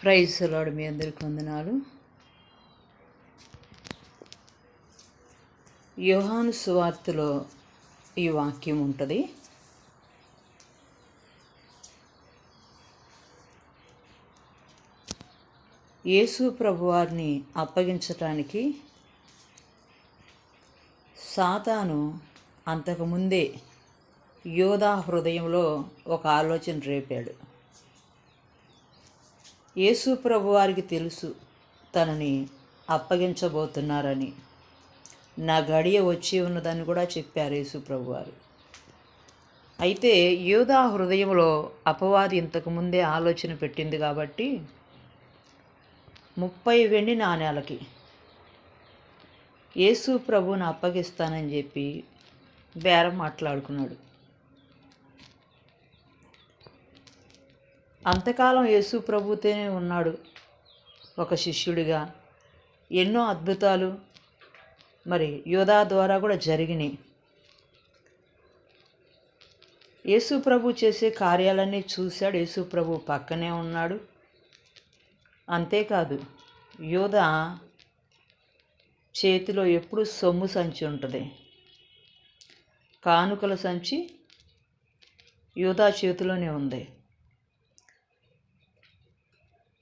Praise lord, మీ అందరికి వందనాలు. యోహాను సువార్తలో ఈ వాక్యం ఉంటుంది. యేసు ప్రభువారిని అప్పగించటానికి సాతాను అంతకుముందే యోధా హృదయంలో ఒక ఆలోచన రేపాడు. యేసు ప్రభువారికి తెలుసు తనని అప్పగించబోతున్నారని. నా గడియ వచ్చి ఉన్నదని కూడా చెప్పారు యేసు ప్రభువారు. అయితే యోధా హృదయంలో అపవాది ఇంతకుముందే ఆలోచన పెట్టింది కాబట్టి 30 వెండి నాణేలకి యేసు ప్రభువుని అప్పగిస్తానని చెప్పి బేరం మాట్లాడుకున్నాడు. అంతకాలం యేసు ప్రభుతోనే ఉన్నాడు ఒక శిష్యుడిగా. ఎన్నో అద్భుతాలు మరి యోధా ద్వారా కూడా జరిగినాయి. యేసు ప్రభు చేసే కార్యాలన్నీ చూశాడు. యేసు ప్రభు పక్కనే ఉన్నాడు. అంతేకాదు, యోధా చేతిలో ఎప్పుడు సొమ్ము సంచి ఉంటుంది. కానుకల సంచి యోధా చేతిలోనే ఉంది.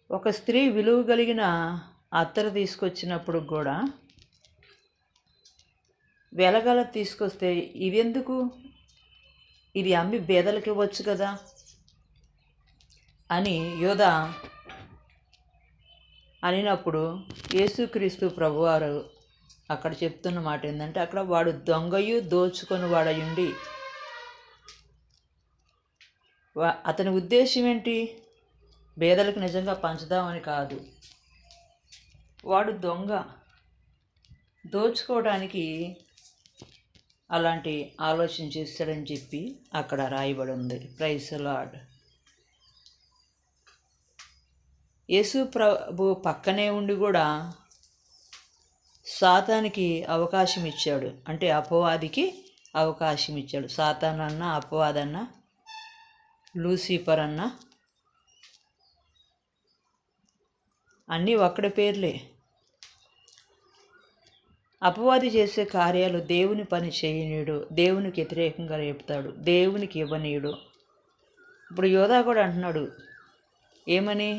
ఒక స్త్రీ విలువ కలిగిన అత్తరు తీసుకొచ్చినప్పుడు కూడా వెలగల తీసుకొస్తే ఇదెందుకు, ఇది అమ్మి బేదలకి ఇవ్వచ్చు కదా అని యోధా అనినప్పుడు యేసుక్రీస్తు ప్రభువారు అక్కడ చెప్తున్న మాట ఏంటంటే, అక్కడ వాడు దొంగయు దోచుకొని వాడయుండి, అతని ఉద్దేశం ఏంటి? బేదలకు నిజంగా పంచుదామని కాదు. వాడు దొంగ, దోచుకోవడానికి అలాంటి ఆలోచన చేస్తాడని చెప్పి అక్కడ రాయబడి ఉంది. Praise lord. యేసు ప్రభు పక్కనే ఉండి కూడా సాతానికి అవకాశం ఇచ్చాడు. అంటే అపవాదికి అవకాశం ఇచ్చాడు. సాతాన్ అన్న, అపవాదన్న, లూసిఫర్ అన్న అన్నీ ఒక్కడి పేర్లే. అపవాది చేసే కార్యాలు దేవుని పని చేయనీయుడు, దేవునికి వ్యతిరేకంగా రేపుతాడు, దేవునికి ఇవ్వనీయుడు. ఇప్పుడు యోధా కూడా అంటున్నాడు, ఏమని?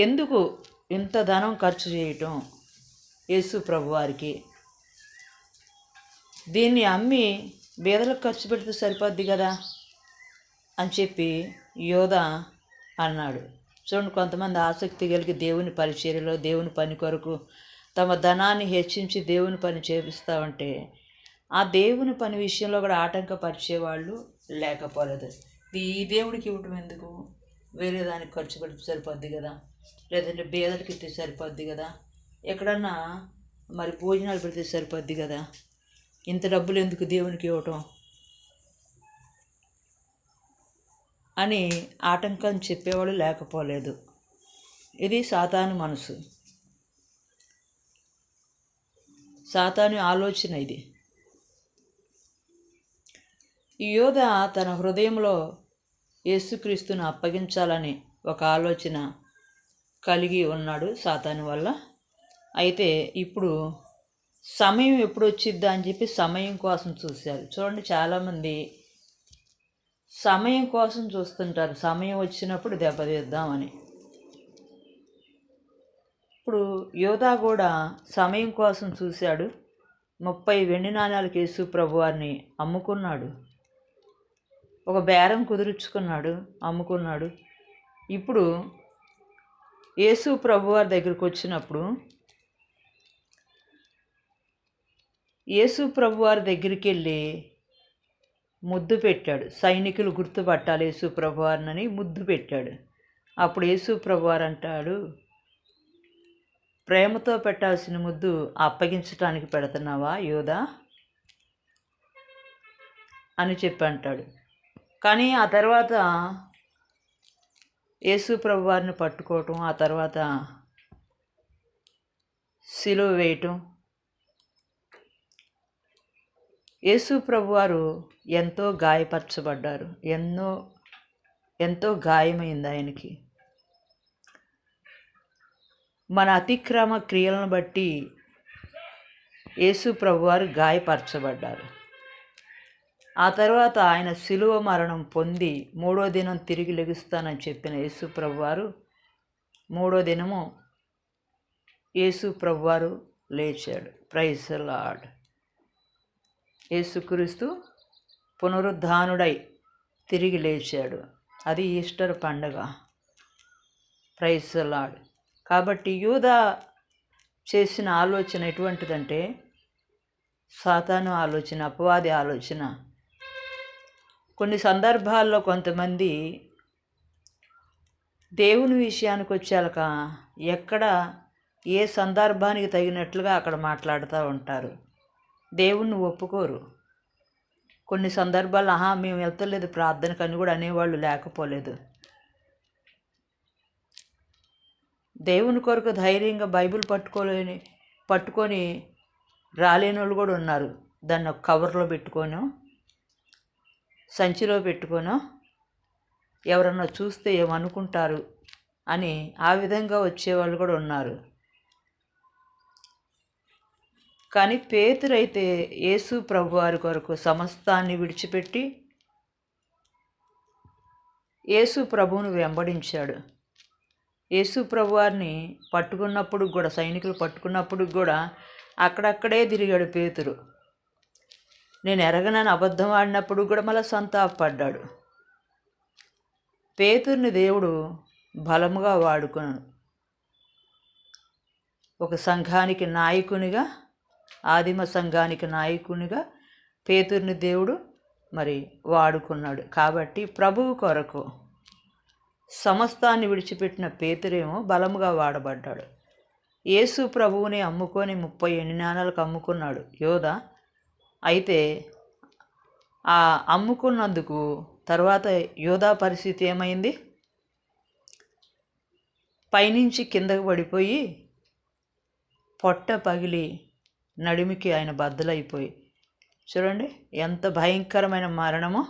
ఎందుకు ఇంత ధనం ఖర్చు చేయటం యేసు ప్రభువారికి? దీన్ని అమ్మి బేదలకు ఖర్చు పెడితే సరిపోద్ది కదా అని చెప్పి యోధా అన్నాడు. చూడండి, కొంతమంది ఆసక్తి కలిగి దేవుని పరిచర్యలో, దేవుని పని కొరకు తమ ధనాన్ని హెచ్చించి దేవుని పని చేపిస్తూ ఉంటే ఆ దేవుని పని విషయంలో కూడా ఆటంకపరిచేవాళ్ళు లేకపోలేదు. ఈ దేవుడికి ఇవ్వటం ఎందుకు? వేరే దానికి ఖర్చు పెడితే సరిపోద్ది కదా, లేదంటే బేదలకి ఇస్తే సరిపోద్ది కదా, ఎక్కడన్నా మరి భోజనాలు పెడితే సరిపోద్ది కదా, ఇంత డబ్బులు ఎందుకు దేవునికి ఇవ్వటం అని ఆటంకం చెప్పేవాళ్ళు లేకపోలేదు. ఇది సాతాను మనసు, సాతాను ఆలోచన ఇది. ఈ యోధా తన హృదయంలో యేసుక్రీస్తును అప్పగించాలని ఒక ఆలోచన కలిగి ఉన్నాడు సాతాను వల్ల. అయితే ఇప్పుడు సమయం ఎప్పుడు వచ్చిద్దా అని చెప్పి సమయం కోసం చూశారు. చూడండి, చాలామంది సమయం కోసం చూస్తుంటారు, సమయం వచ్చినప్పుడు దెబ్బతీద్దామని. ఇప్పుడు యోధా కూడా సమయం కోసం చూశాడు. 30 వెండి నాణాలకు యేసు ప్రభువారిని అమ్ముకున్నాడు. ఒక బేరం కుదుర్చుకున్నాడు, అమ్ముకున్నాడు. ఇప్పుడు యేసు ప్రభువారి దగ్గరికి వచ్చినప్పుడు యేసు ప్రభువారి దగ్గరికి వెళ్ళి ముద్దు పెట్టాడు. సైనికులు గుర్తుపట్టాలి యేసు ప్రభువారిని ముద్దు పెట్టాడు. అప్పుడు యేసు ప్రభువారు అంటాడు, ప్రేమతో పెట్టాల్సిన ముద్దు అప్పగించడానికి పెడుతున్నావా యోధా అని చెప్పి అంటాడు. కానీ ఆ తర్వాత యేసు ప్రభువారిని పట్టుకోవటం, ఆ తర్వాత సిలువ వేయటం, యేసు ప్రభువారు ఎంతో గాయపరచబడ్డారు. ఎంతో గాయమైంది ఆయనకి. మన అతిక్రమ క్రియలను బట్టి యేసు ప్రభువారు గాయపరచబడ్డారు. ఆ తర్వాత ఆయన శిలువ మరణం పొంది 3వ దినం తిరిగి లెగుస్తానని చెప్పిన యేసు ప్రభువారు 3వ దినము యేసు ప్రభువారు లేచాడు. Praise the lord. యేసుక్రీస్తు పునరుద్ధానుడై తిరిగి లేచాడు. అది ఈస్టర్ పండగ. Praise the lord. కాబట్టి యూదా చేసిన ఆలోచన ఎటువంటిదంటే సాతాను ఆలోచన, అపవాది ఆలోచన. కొన్ని సందర్భాల్లో కొంతమంది దేవుని విషయానికి వచ్చాక ఎక్కడ ఏ సందర్భానికి తగినట్లుగా అక్కడ మాట్లాడుతూ ఉంటారు. దేవుణ్ణి ఒప్పుకోరు. కొన్ని సందర్భాల్లో మేము వెళ్తలేదు ప్రార్థనకు అని కూడా అనేవాళ్ళు లేకపోలేదు. దేవుని కొరకు ధైర్యంగా బైబిల్ పట్టుకొని రాలేని వాళ్ళు కూడా ఉన్నారు. దాన్ని ఒక కవర్లో పెట్టుకోనో సంచిలో పెట్టుకోనో ఎవరన్నా చూస్తే ఏమనుకుంటారు అని ఆ విధంగా వచ్చేవాళ్ళు కూడా ఉన్నారు. కానీ పేతురైతే యేసు ప్రభువారి కొరకు సమస్తాన్ని విడిచిపెట్టి యేసు ప్రభువును వెంబడించాడు. యేసు ప్రభువారిని పట్టుకున్నప్పుడు కూడా, సైనికులు పట్టుకున్నప్పుడు కూడా అక్కడక్కడే తిరిగాడు పేతురు. నేను ఎరగనని అబద్ధం ఆడినప్పుడు కూడా మళ్ళీ సంతాపడ్డాడు. పేతుర్ని దేవుడు బలముగా వాడుకున్నాడు. ఒక సంఘానికి నాయకునిగా, ఆదిమ సంఘానికి నాయకునిగా పేతుర్ని దేవుడు వాడుకున్నాడు. కాబట్టి ప్రభువు కొరకు సమస్తాన్ని విడిచిపెట్టిన పేతురేమో బలముగా వాడబడ్డాడు. యేసు ప్రభువుని అమ్ముకొని 30 ఎండి నాణాలకు అమ్ముకున్నాడు యోధ. అయితే ఆ అమ్ముకున్నందుకు తర్వాత యోధా పరిస్థితి ఏమైంది? పైనుంచి కిందకు పడిపోయి పొట్ట పగిలి నడిమికి ఆయన బద్దలైపోయి, చూడండి ఎంత భయంకరమైన మరణమో.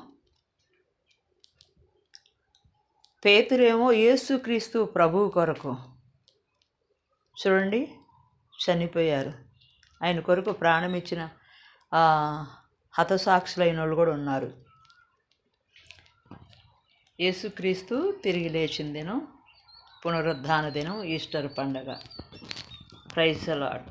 పేతురేమో యేసుక్రీస్తు ప్రభువు కొరకు చూడండి చనిపోయారు. ఆయన కొరకు ప్రాణం ఇచ్చిన హతసాక్షులైన వాళ్ళు కూడా ఉన్నారు. యేసుక్రీస్తు తిరిగి లేచిన దినం పునరుద్ధాన దినం ఈస్టర్ పండగ. Praise the lord.